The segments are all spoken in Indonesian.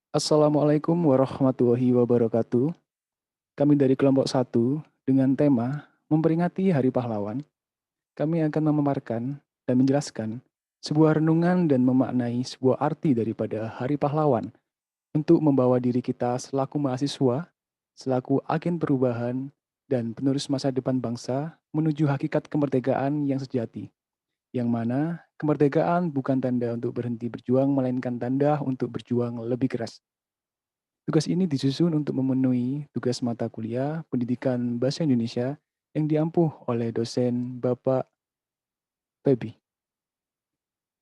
Assalamualaikum warahmatullahi wabarakatuh. Kami dari kelompok satu dengan tema memperingati Hari Pahlawan. Kami akan memaparkan dan menjelaskan sebuah renungan dan memaknai sebuah arti daripada Hari Pahlawan untuk membawa diri kita selaku mahasiswa, selaku agen perubahan, dan penerus masa depan bangsa menuju hakikat kemerdekaan yang sejati. Yang mana kemerdekaan bukan tanda untuk berhenti berjuang, melainkan tanda untuk berjuang lebih keras. Tugas ini disusun untuk memenuhi tugas mata kuliah Pendidikan Bahasa Indonesia yang diampuh oleh dosen Bapak Febi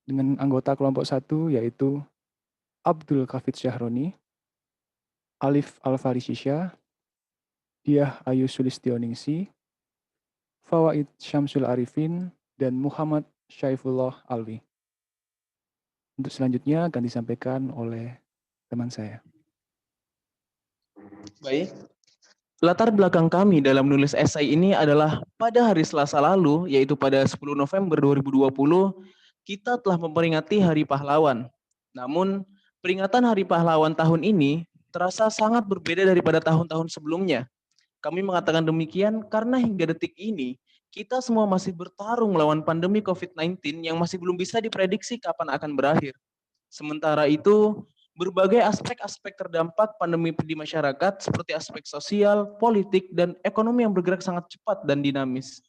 dengan anggota kelompok satu yaitu Abdul Kafid Syahroni, Alif Alfari Sisha, Diah Ayu Sulistioningsi, Fawaid Syamsul Arifin, dan Muhammad Syaifullah Alwi. Untuk selanjutnya akan disampaikan oleh teman saya. Baik, latar belakang kami dalam menulis esai ini adalah pada hari Selasa lalu, yaitu pada 10 November 2020, kita telah memperingati Hari Pahlawan. Namun, peringatan Hari Pahlawan tahun ini terasa sangat berbeda daripada tahun-tahun sebelumnya. Kami mengatakan demikian karena hingga detik ini, kita semua masih bertarung melawan pandemi COVID-19 yang masih belum bisa diprediksi kapan akan berakhir. Sementara itu, berbagai aspek-aspek terdampak pandemi di masyarakat seperti aspek sosial, politik, dan ekonomi yang bergerak sangat cepat dan dinamis.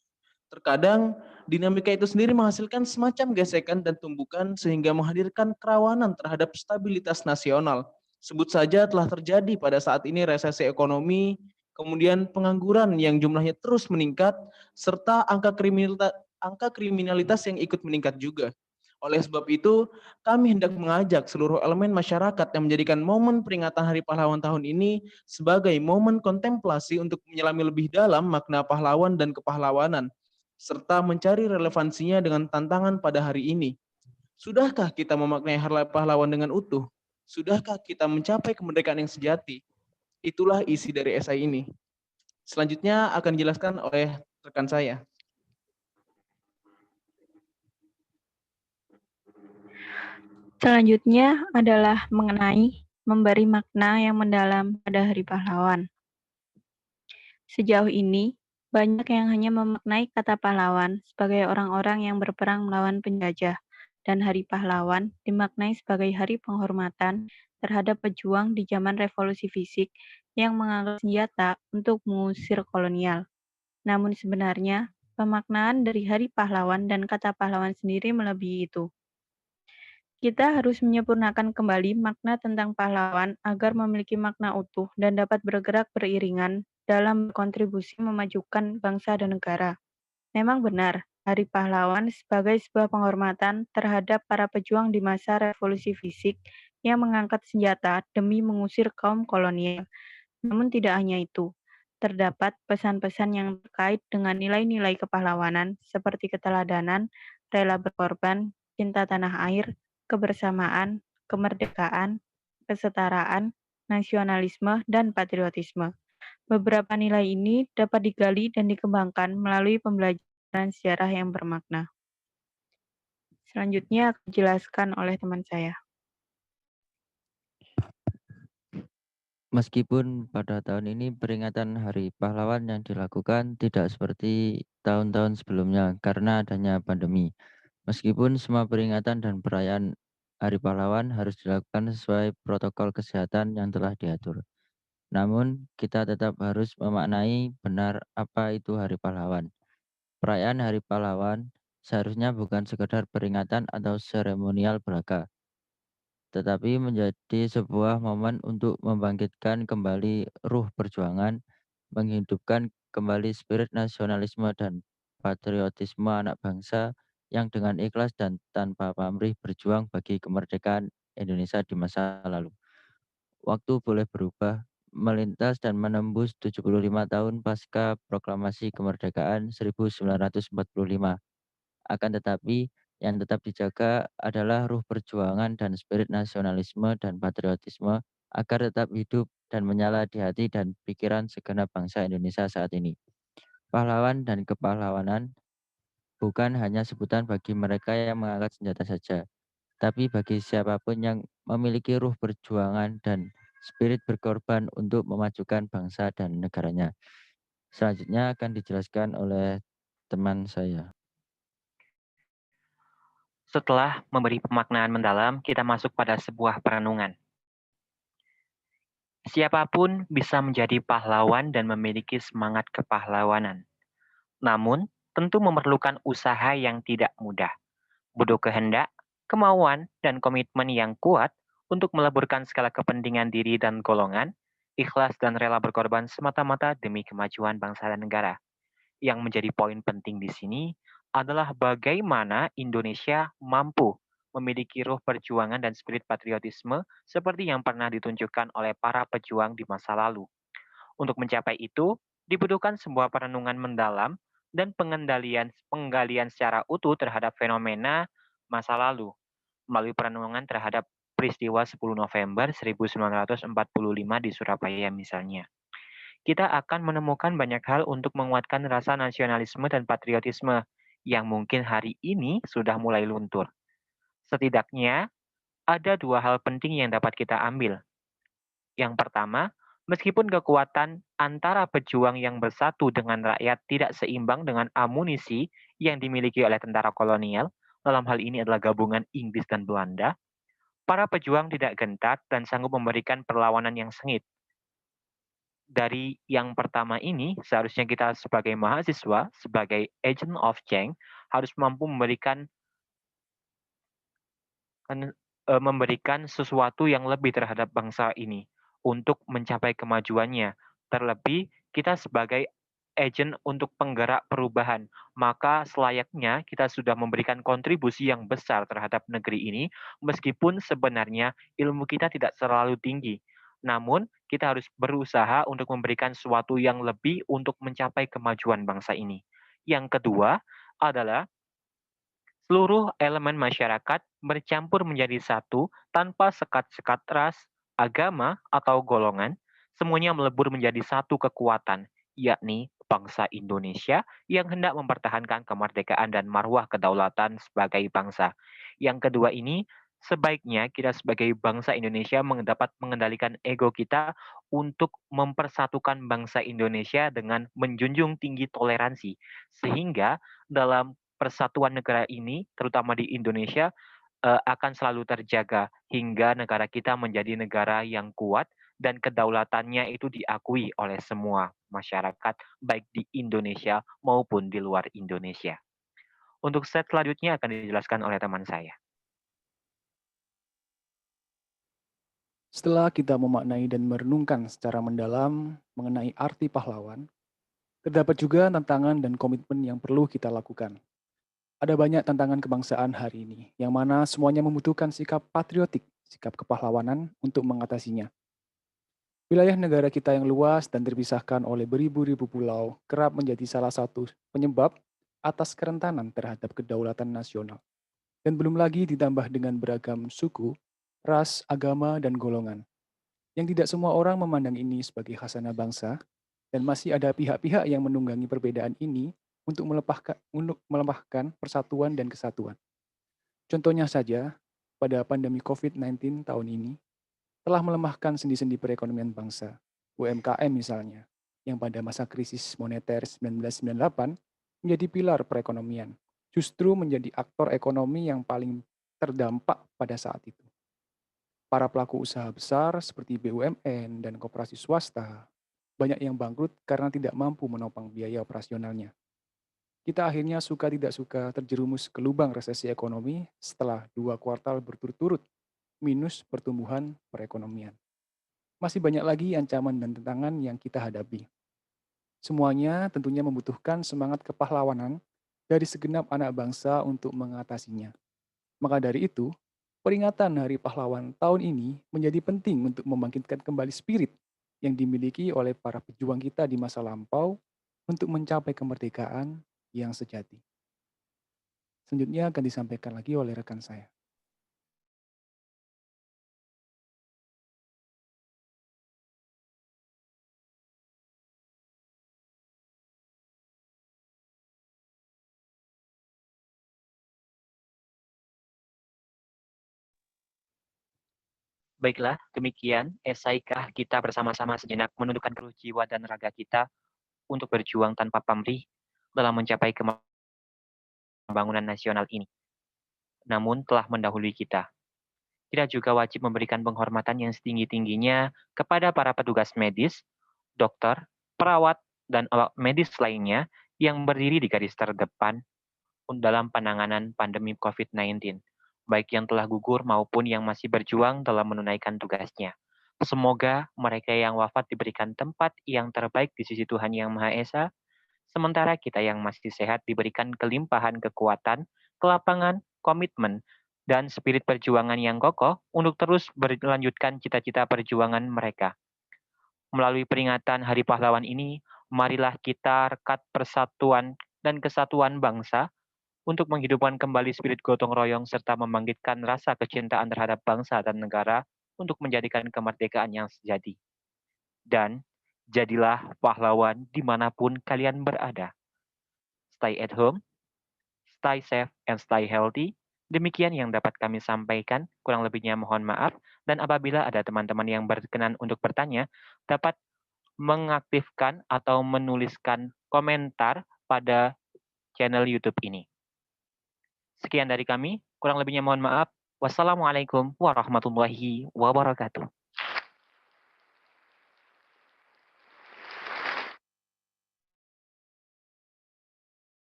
Terkadang, dinamika itu sendiri menghasilkan semacam gesekan dan tumbukan sehingga menghadirkan kerawanan terhadap stabilitas nasional. Sebut saja telah terjadi pada saat ini resesi ekonomi, kemudian pengangguran yang jumlahnya terus meningkat, serta angka kriminalitas yang ikut meningkat juga. Oleh sebab itu, kami hendak mengajak seluruh elemen masyarakat yang menjadikan momen peringatan Hari Pahlawan tahun ini sebagai momen kontemplasi untuk menyelami lebih dalam makna pahlawan dan kepahlawanan, serta mencari relevansinya dengan tantangan pada hari ini. Sudahkah kita memaknai Hari Pahlawan dengan utuh? Sudahkah kita mencapai kemerdekaan yang sejati? Itulah isi dari esai ini. Selanjutnya akan dijelaskan oleh rekan saya. Selanjutnya adalah mengenai memberi makna yang mendalam pada Hari Pahlawan. Sejauh ini, banyak yang hanya memaknai kata pahlawan sebagai orang-orang yang berperang melawan penjajah, dan Hari Pahlawan dimaknai sebagai hari penghormatan terhadap pejuang di zaman revolusi fisik yang mengangkat senjata untuk mengusir kolonial. Namun sebenarnya, pemaknaan dari Hari Pahlawan dan kata pahlawan sendiri melebihi itu. Kita harus menyempurnakan kembali makna tentang pahlawan agar memiliki makna utuh dan dapat bergerak beriringan dalam kontribusi memajukan bangsa dan negara. Memang benar, Hari Pahlawan sebagai sebuah penghormatan terhadap para pejuang di masa revolusi fisik yang mengangkat senjata demi mengusir kaum kolonial. Namun tidak hanya itu, terdapat pesan-pesan yang terkait dengan nilai-nilai kepahlawanan seperti keteladanan, rela berkorban, cinta tanah air, kebersamaan, kemerdekaan, kesetaraan, nasionalisme, dan patriotisme. Beberapa nilai ini dapat digali dan dikembangkan melalui pembelajaran sejarah yang bermakna. Selanjutnya akan dijelaskan oleh teman saya. Meskipun pada tahun ini peringatan Hari Pahlawan yang dilakukan tidak seperti tahun-tahun sebelumnya karena adanya pandemi. Meskipun semua peringatan dan perayaan Hari Pahlawan harus dilakukan sesuai protokol kesehatan yang telah diatur. Namun, kita tetap harus memaknai benar apa itu Hari Pahlawan. Perayaan Hari Pahlawan seharusnya bukan sekedar peringatan atau seremonial belaka, tetapi menjadi sebuah momen untuk membangkitkan kembali ruh perjuangan, menghidupkan kembali spirit nasionalisme dan patriotisme anak bangsa yang dengan ikhlas dan tanpa pamrih berjuang bagi kemerdekaan Indonesia di masa lalu. Waktu boleh berubah, melintas dan menembus 75 tahun pasca proklamasi kemerdekaan 1945. Akan tetapi, yang tetap dijaga adalah ruh perjuangan dan spirit nasionalisme dan patriotisme agar tetap hidup dan menyala di hati dan pikiran segenap bangsa Indonesia saat ini. Pahlawan dan kepahlawanan bukan hanya sebutan bagi mereka yang mengangkat senjata saja, tapi bagi siapapun yang memiliki ruh perjuangan dan spirit berkorban untuk memajukan bangsa dan negaranya. Selanjutnya akan dijelaskan oleh teman saya. Setelah memberi pemaknaan mendalam, kita masuk pada sebuah perenungan. Siapapun bisa menjadi pahlawan dan memiliki semangat kepahlawanan. Namun, tentu memerlukan usaha yang tidak mudah, butuh kehendak, kemauan, dan komitmen yang kuat untuk meleburkan segala kepentingan diri dan golongan, ikhlas dan rela berkorban semata-mata demi kemajuan bangsa dan negara. Yang menjadi poin penting di sini adalah bagaimana Indonesia mampu memiliki ruh perjuangan dan spirit patriotisme seperti yang pernah ditunjukkan oleh para pejuang di masa lalu. Untuk mencapai itu, dibutuhkan sebuah perenungan mendalam dan penggalian secara utuh terhadap fenomena masa lalu, melalui perenungan terhadap peristiwa 10 November 1945 di Surabaya misalnya. Kita akan menemukan banyak hal untuk menguatkan rasa nasionalisme dan patriotisme yang mungkin hari ini sudah mulai luntur. Setidaknya, ada dua hal penting yang dapat kita ambil. Yang pertama, meskipun kekuatan antara pejuang yang bersatu dengan rakyat tidak seimbang dengan amunisi yang dimiliki oleh tentara kolonial, dalam hal ini adalah gabungan Inggris dan Belanda, para pejuang tidak gentar dan sanggup memberikan perlawanan yang sengit. Dari yang pertama ini, seharusnya kita sebagai mahasiswa, sebagai agent of change, harus mampu memberikan sesuatu yang lebih terhadap bangsa ini untuk mencapai kemajuannya. Terlebih, kita sebagai agent untuk penggerak perubahan, maka selayaknya kita sudah memberikan kontribusi yang besar terhadap negeri ini, meskipun sebenarnya ilmu kita tidak terlalu tinggi. Namun, kita harus berusaha untuk memberikan sesuatu yang lebih untuk mencapai kemajuan bangsa ini. Yang kedua adalah seluruh elemen masyarakat bercampur menjadi satu tanpa sekat-sekat ras, agama, atau golongan, semuanya melebur menjadi satu kekuatan, yakni bangsa Indonesia yang hendak mempertahankan kemerdekaan dan marwah kedaulatan sebagai bangsa. Yang kedua ini, sebaiknya kita sebagai bangsa Indonesia dapat mengendalikan ego kita untuk mempersatukan bangsa Indonesia dengan menjunjung tinggi toleransi, sehingga dalam persatuan negara ini, terutama di Indonesia, akan selalu terjaga hingga negara kita menjadi negara yang kuat dan kedaulatannya itu diakui oleh semua masyarakat, baik di Indonesia maupun di luar Indonesia. Untuk set selanjutnya akan dijelaskan oleh teman saya. Setelah kita memaknai dan merenungkan secara mendalam mengenai arti pahlawan, terdapat juga tantangan dan komitmen yang perlu kita lakukan. Ada banyak tantangan kebangsaan hari ini, yang mana semuanya membutuhkan sikap patriotik, sikap kepahlawanan untuk mengatasinya. Wilayah negara kita yang luas dan terpisahkan oleh beribu-ribu pulau kerap menjadi salah satu penyebab atas kerentanan terhadap kedaulatan nasional. Dan belum lagi ditambah dengan beragam suku, ras, agama, dan golongan. Yang tidak semua orang memandang ini sebagai khasanah bangsa, dan masih ada pihak-pihak yang menunggangi perbedaan ini untuk melemahkan persatuan dan kesatuan. Contohnya saja, pada pandemi COVID-19 tahun ini, telah melemahkan sendi-sendi perekonomian bangsa, UMKM misalnya, yang pada masa krisis moneter 1998 menjadi pilar perekonomian, justru menjadi aktor ekonomi yang paling terdampak pada saat itu. Para pelaku usaha besar seperti BUMN dan koperasi swasta, banyak yang bangkrut karena tidak mampu menopang biaya operasionalnya. Kita akhirnya suka tidak suka terjerumus ke lubang resesi ekonomi setelah 2 kuartal berturut-turut minus pertumbuhan perekonomian. Masih banyak lagi ancaman dan tantangan yang kita hadapi. Semuanya tentunya membutuhkan semangat kepahlawanan dari segenap anak bangsa untuk mengatasinya. Maka dari itu, peringatan Hari Pahlawan tahun ini menjadi penting untuk membangkitkan kembali spirit yang dimiliki oleh para pejuang kita di masa lampau untuk mencapai kemerdekaan yang sejati. Selanjutnya akan disampaikan lagi oleh rekan saya. Baiklah, demikian esaikah kita bersama-sama sejenak menundukkan ruh jiwa dan raga kita untuk berjuang tanpa pamrih dalam mencapai pembangunan nasional ini. Namun telah mendahului kita. Kita juga wajib memberikan penghormatan yang setinggi-tingginya kepada para petugas medis, dokter, perawat, dan awak medis lainnya yang berdiri di garis terdepan dalam penanganan pandemi COVID-19, baik yang telah gugur maupun yang masih berjuang dalam menunaikan tugasnya. Semoga mereka yang wafat diberikan tempat yang terbaik di sisi Tuhan Yang Maha Esa, sementara kita yang masih sehat diberikan kelimpahan kekuatan, kelapangan, komitmen, dan spirit perjuangan yang kokoh untuk terus berlanjutkan cita-cita perjuangan mereka. Melalui peringatan Hari Pahlawan ini, marilah kita rekat persatuan dan kesatuan bangsa untuk menghidupkan kembali spirit gotong royong serta membangkitkan rasa kecintaan terhadap bangsa dan negara untuk menjadikan kemerdekaan yang sejati. Dan jadilah pahlawan dimanapun kalian berada. Stay at home, stay safe, and stay healthy. Demikian yang dapat kami sampaikan, kurang lebihnya mohon maaf, dan apabila ada teman-teman yang berkenan untuk bertanya, dapat mengaktifkan atau menuliskan komentar pada channel YouTube ini. Sekian dari kami, kurang lebihnya mohon maaf. Wassalamualaikum warahmatullahi wabarakatuh.